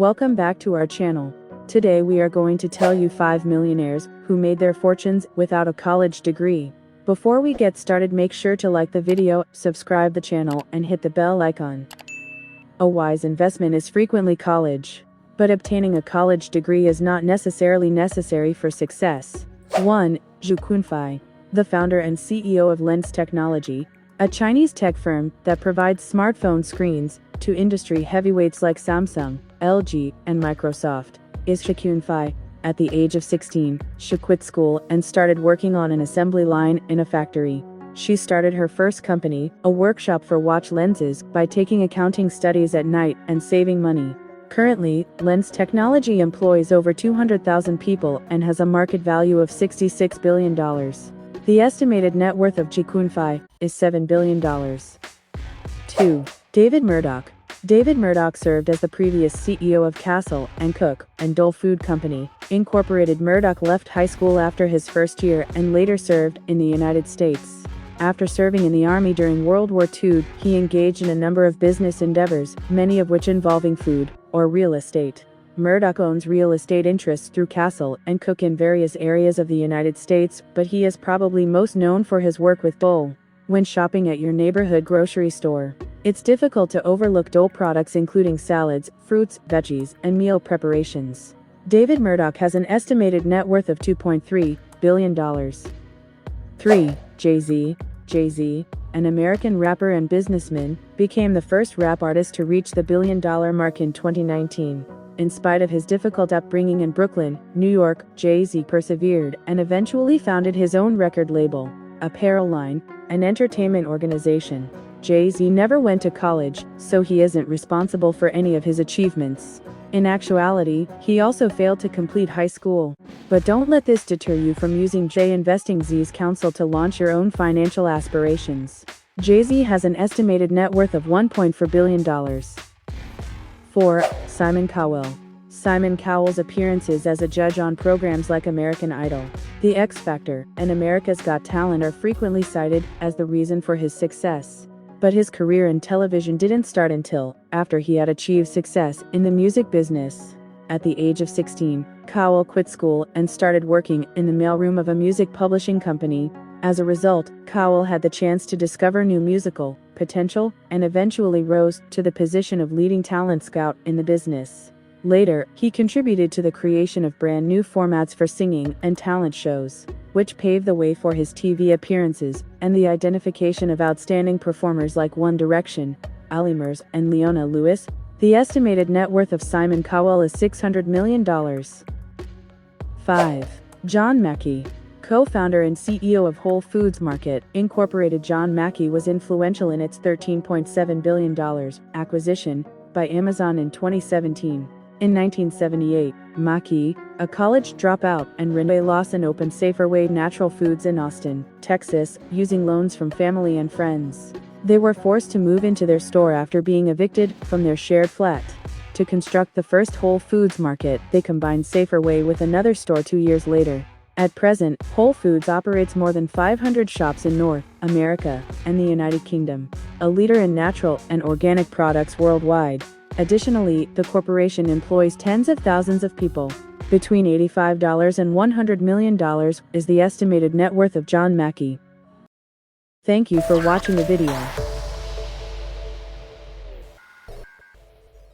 Welcome back to our channel. Today we are going to tell you 5 millionaires who made their fortunes without a college degree. Before we get started, make sure to like the video, subscribe the channel, and hit the bell icon. A wise investment is frequently college. But obtaining a college degree is not necessarily necessary for success. 1. Zhou Qunfei, the founder and CEO of Lens Technology, a Chinese tech firm that provides smartphone screens to industry heavyweights like Samsung, LG, and Microsoft, is Zhou Qunfei. At the age of 16, she quit school and started working on an assembly line in a factory. She started her first company, a workshop for watch lenses, by taking accounting studies at night and saving money. Currently, Lens Technology employs over 200,000 people and has a market value of $66 billion. The estimated net worth of Zhou Qunfei is $7 billion. 2. David Murdock. David Murdock served as the previous CEO of Cowell and Cook and Dole Food Company, Incorporated. Murdock left high school after his first year and later served in the United States. After serving in the Army during World War II, he engaged in a number of business endeavors, many of which involving food or real estate. Murdock owns real estate interests through Cowell and Cook in various areas of the United States, but he is probably most known for his work with Dole. When shopping at your neighborhood grocery store, it's difficult to overlook Dole products including salads, fruits, veggies, and meal preparations. David Murdock has an estimated net worth of $2.3 billion. 3. Jay-Z. Jay-Z, an American rapper and businessman, became the first rap artist to reach the billion-dollar mark in 2019. In spite of his difficult upbringing in Brooklyn, New York, Jay-Z persevered and eventually founded his own record label, apparel line, and entertainment organization. Jay-Z never went to college, so he isn't responsible for any of his achievements. In actuality, he also failed to complete high school. But don't let this deter you from using Jay Investing Z's counsel to launch your own financial aspirations. Jay-Z has an estimated net worth of $1.4 billion. 4. Simon Cowell. Simon Cowell's appearances as a judge on programs like American Idol, The X Factor, and America's Got Talent are frequently cited as the reason for his success. But his career in television didn't start until after he had achieved success in the music business. At the age of 16, Cowell quit school and started working in the mailroom of a music publishing company. As a result, Cowell had the chance to discover new musical potential and eventually rose to the position of leading talent scout in the business. Later, he contributed to the creation of brand new formats for singing and talent shows, which paved the way for his TV appearances and the identification of outstanding performers like One Direction, Ali Murs, and Leona Lewis. The estimated net worth of Simon Cowell is $600 million. 5. John Mackey. Co-founder and CEO of Whole Foods Market, Incorporated. John Mackey was influential in its $13.7 billion acquisition by Amazon in 2017. In 1978, Mackey, a college dropout, and Renee Lawson opened Saferway Natural Foods in Austin, Texas, using loans from family and friends. They were forced to move into their store after being evicted from their shared flat. To construct the first Whole Foods Market, they combined Saferway with another store 2 years later. At present, Whole Foods operates more than 500 shops in North America and the United Kingdom, a leader in natural and organic products worldwide. Additionally, the corporation employs tens of thousands of people. Between $85 and $100 million is the estimated net worth of John Mackey. Thank you for watching the video.